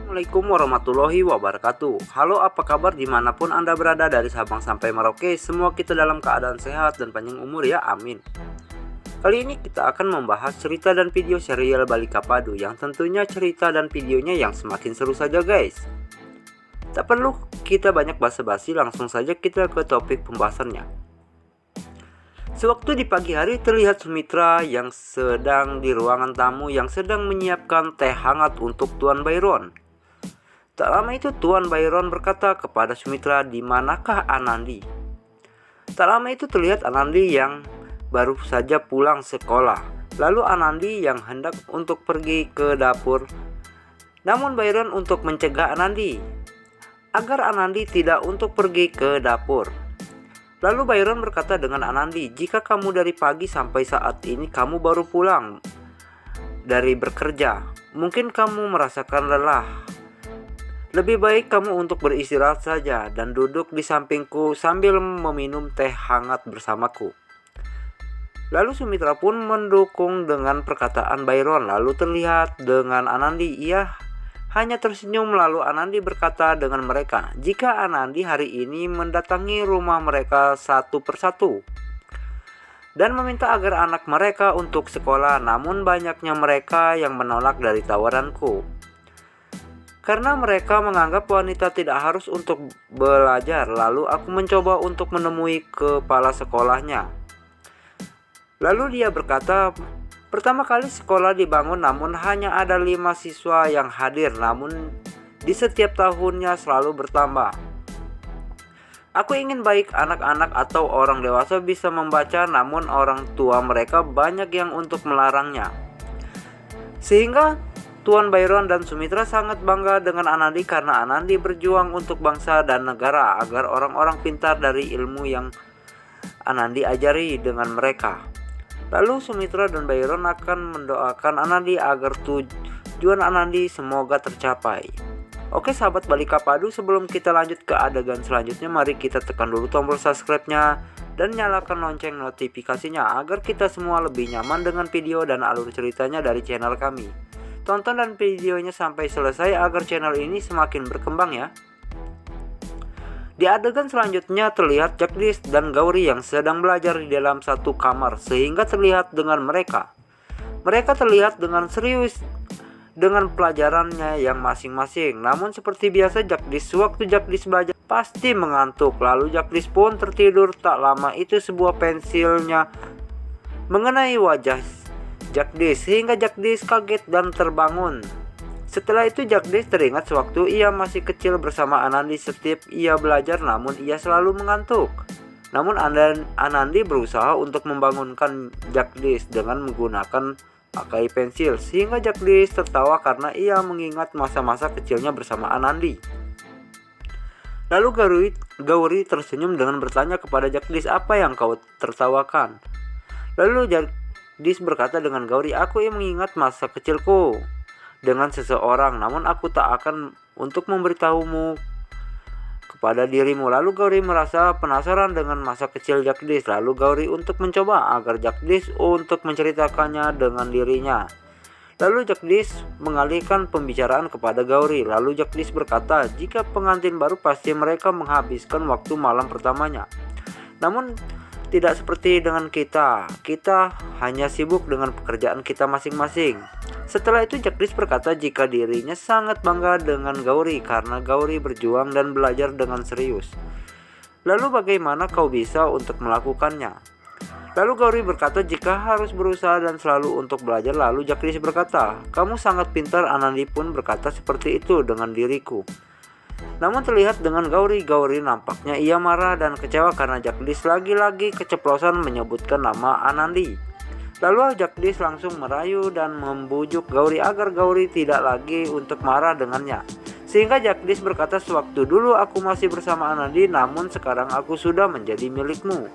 Assalamualaikum warahmatullahi wabarakatuh. Halo, apa kabar dimanapun Anda berada, dari Sabang sampai Merauke. Semua kita dalam keadaan sehat dan panjang umur ya, amin. Kali ini kita akan membahas cerita dan video serial Balika Padu, yang tentunya cerita dan videonya yang semakin seru saja guys. Tak perlu kita banyak basa-basi, langsung saja kita ke topik pembahasannya. Sewaktu di pagi hari, terlihat Sumitra yang sedang di ruangan tamu yang sedang menyiapkan teh hangat untuk Tuan Byron. Tak lama itu Tuan Byron berkata kepada Sumitra, "Di manakah Anandi?" Tak lama itu terlihat Anandi yang baru saja pulang sekolah. Lalu Anandi yang hendak untuk pergi ke dapur. Namun Byron untuk mencegah Anandi agar Anandi tidak untuk pergi ke dapur. Lalu Byron berkata dengan Anandi, "Jika kamu dari pagi sampai saat ini kamu baru pulang dari bekerja, mungkin kamu merasakan lelah. Lebih baik kamu untuk beristirahat saja dan duduk di sampingku sambil meminum teh hangat bersamaku." Lalu Sumitra pun mendukung dengan perkataan Byron. Lalu terlihat dengan Anandi, ia hanya tersenyum. Lalu Anandi berkata dengan mereka, jika Anandi hari ini mendatangi rumah mereka satu persatu dan meminta agar anak mereka untuk sekolah, namun banyaknya mereka yang menolak dari tawaranku. Karena mereka menganggap wanita tidak harus untuk belajar. Lalu aku mencoba untuk menemui kepala sekolahnya. Lalu dia berkata, pertama kali sekolah dibangun namun hanya ada 5 siswa yang hadir, namun di setiap tahunnya selalu bertambah. Aku ingin baik anak-anak atau orang dewasa bisa membaca, namun orang tua mereka banyak yang untuk melarangnya. Sehingga Tuan Byron dan Sumitra sangat bangga dengan Anandi karena Anandi berjuang untuk bangsa dan negara agar orang-orang pintar dari ilmu yang Anandi ajari dengan mereka. Lalu Sumitra dan Byron akan mendoakan Anandi agar tujuan Anandi semoga tercapai. Oke sahabat Balika Padu, sebelum kita lanjut ke adegan selanjutnya, mari kita tekan dulu tombol subscribe-nya dan nyalakan lonceng notifikasinya agar kita semua lebih nyaman dengan video dan alur ceritanya dari channel kami. Tonton dan videonya sampai selesai agar channel ini semakin berkembang ya. Di adegan selanjutnya terlihat Jagdish dan Gauri yang sedang belajar di dalam satu kamar, sehingga terlihat dengan mereka. Mereka terlihat dengan serius dengan pelajarannya yang masing-masing. Namun seperti biasa waktu Jagdish belajar pasti mengantuk. Lalu Jagdish pun tertidur. Tak lama itu sebuah pensilnya mengenai wajah Jagdish sehingga Jagdish kaget dan terbangun. Setelah itu Jagdish teringat sewaktu ia masih kecil bersama Anandi. Setiap ia belajar namun ia selalu mengantuk. Namun Anandi berusaha untuk membangunkan Jagdish dengan menggunakan pakai pensil, sehingga Jagdish tertawa karena ia mengingat masa-masa kecilnya bersama Anandi. Lalu Gauri tersenyum dengan bertanya kepada Jagdish, "Apa yang kau tertawakan?" Lalu Jagdish berkata dengan Gauri, "Aku yang mengingat masa kecilku dengan seseorang, namun aku tak akan untuk memberitahumu kepada dirimu." Lalu Gauri merasa penasaran dengan masa kecil Jagdish. Lalu Gauri untuk mencoba agar Jagdish untuk menceritakannya dengan dirinya. Lalu Jagdish mengalihkan pembicaraan kepada Gauri. Lalu Jagdish berkata, jika pengantin baru pasti mereka menghabiskan waktu malam pertamanya. Namun tidak seperti dengan kita hanya sibuk dengan pekerjaan kita masing-masing. Setelah itu Jagdish berkata jika dirinya sangat bangga dengan Gauri karena Gauri berjuang dan belajar dengan serius. Lalu bagaimana kau bisa untuk melakukannya? Lalu Gauri berkata jika harus berusaha dan selalu untuk belajar. Lalu Jagdish berkata, kamu sangat pintar. Anandi pun berkata seperti itu dengan diriku. Namun terlihat dengan Gauri nampaknya ia marah dan kecewa karena Jagdish lagi-lagi keceplosan menyebutkan nama Anandi. Lalu Jagdish langsung merayu dan membujuk Gauri agar Gauri tidak lagi untuk marah dengannya. Sehingga Jagdish berkata, sewaktu dulu aku masih bersama Anandi, namun sekarang aku sudah menjadi milikmu.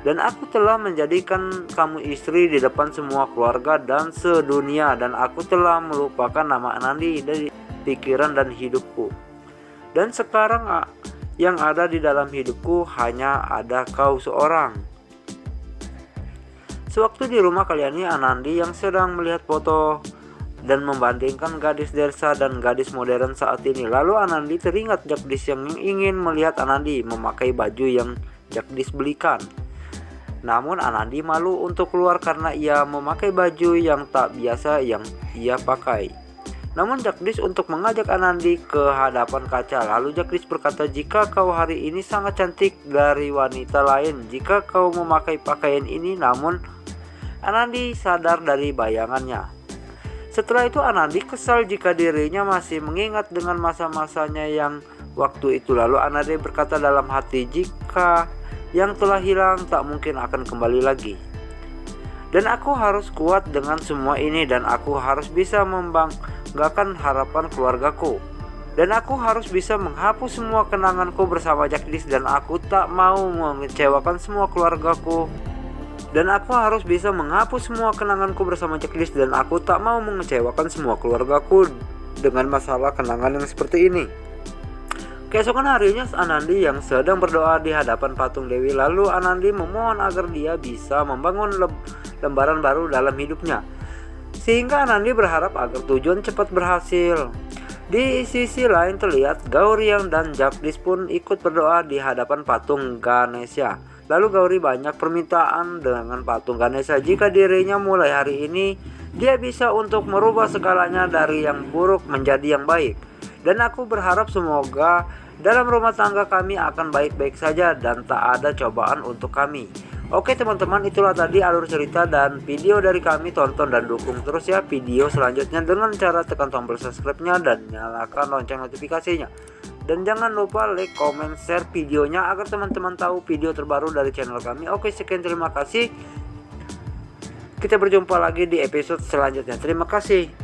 Dan aku telah menjadikan kamu istri di depan semua keluarga dan sedunia. Dan aku telah melupakan nama Anandi dari pikiran dan hidupku. Dan sekarang yang ada di dalam hidupku hanya ada kau seorang. Sewaktu di rumah Kalyani, Anandi yang sedang melihat foto dan membandingkan gadis desa dan gadis modern saat ini. Lalu Anandi teringat Jagdish yang ingin melihat Anandi memakai baju yang Jagdish belikan. Namun Anandi malu untuk keluar karena ia memakai baju yang tak biasa yang ia pakai. Namun Jagdish untuk mengajak Anandi ke hadapan kaca. Lalu Jagdish berkata, jika kau hari ini sangat cantik dari wanita lain jika kau memakai pakaian ini. Namun Anandi sadar dari bayangannya. Setelah itu Anandi kesal jika dirinya masih mengingat dengan masa-masanya yang waktu itu. Lalu Anandi berkata dalam hati, jika yang telah hilang tak mungkin akan kembali lagi. Dan aku harus kuat dengan semua ini, dan aku harus bisa membanggakan harapan keluargaku. Dan aku harus bisa menghapus semua kenanganku bersama Jagdish, dan aku tak mau mengecewakan semua keluargaku. Dan aku harus bisa menghapus semua kenanganku bersama Jagdish, dan aku tak mau mengecewakan semua keluargaku dengan masalah kenangan yang seperti ini. Keesokan harinya Anandi yang sedang berdoa di hadapan patung Dewi. Lalu Anandi memohon agar dia bisa membangun lembaran baru dalam hidupnya, sehingga Anandi berharap agar tujuan cepat berhasil. Di sisi lain terlihat Gauri dan Jagdish pun ikut berdoa di hadapan patung Ganesha. Lalu Gauri banyak permintaan dengan patung Ganesha jika dirinya mulai hari ini dia bisa untuk merubah segalanya dari yang buruk menjadi yang baik. Dan aku berharap semoga dalam rumah tangga kami akan baik-baik saja dan tak ada cobaan untuk kami. Oke teman-teman, itulah tadi alur cerita dan video dari kami. Tonton dan dukung terus ya video selanjutnya dengan cara tekan tombol subscribe-nya dan nyalakan lonceng notifikasinya. Dan jangan lupa like, comment, share videonya agar teman-teman tahu video terbaru dari channel kami. Oke, sekian, terima kasih. Kita berjumpa lagi di episode selanjutnya. Terima kasih.